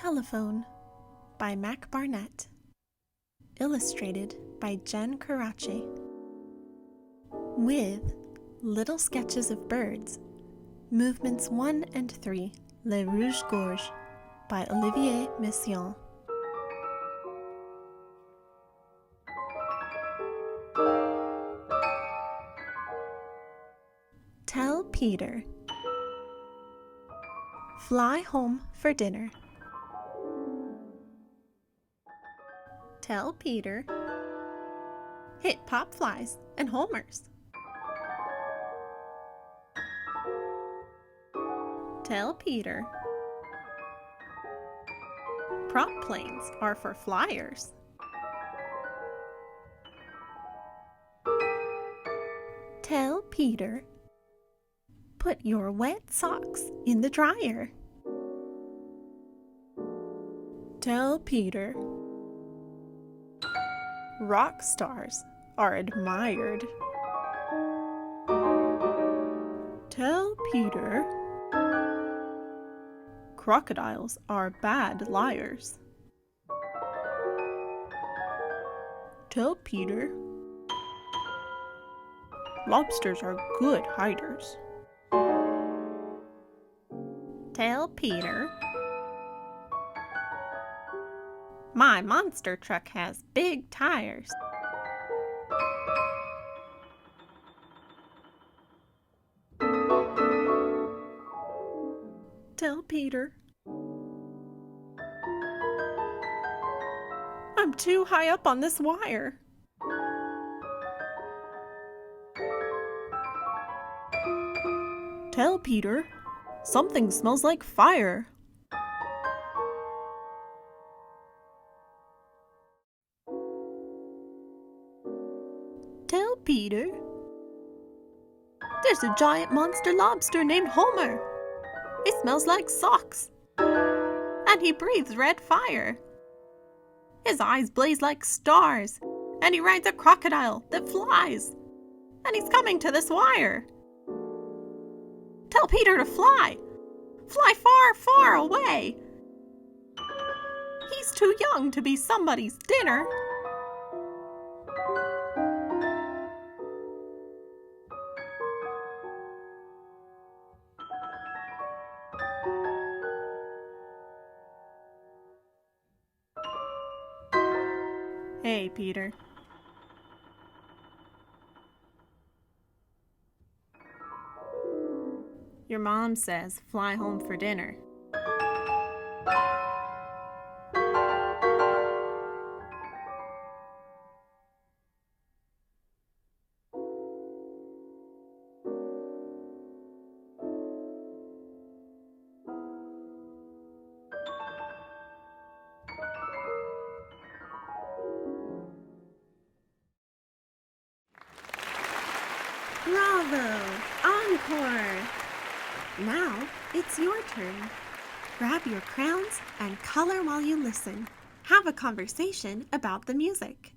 Telephone by Mac Barnett. Illustrated by Jen Corace. With little sketches of birds. Movements 1 and 3. Le Rouge Gorge by Olivier Messiaen. Tell Peter. Fly home for dinner. Tell Peter. Hit pop flies and homers. Tell Peter. Prop planes are for flyers. Tell Peter. Put your wet socks in the dryer. Tell Peter. Rock stars are admired. Tell Peter. Crocodiles are bad liars. Tell Peter. Lobsters are good hiders. Tell Peter. My monster truck has big tires. Tell Peter. I'm too high up on this wire. Tell Peter. Something smells like fire. Tell Peter. There's a giant monster lobster named Homer. He smells like socks. And he breathes red fire. His eyes blaze like stars. And he rides a crocodile that flies. And he's coming to this wire. Tell Peter to fly. Fly far, far away. He's too young to be somebody's dinner. Hey, Peter. Your mom says fly home for dinner. Bravo! Encore! Now, it's your turn. Grab your crayons and color while you listen. Have a conversation about the music.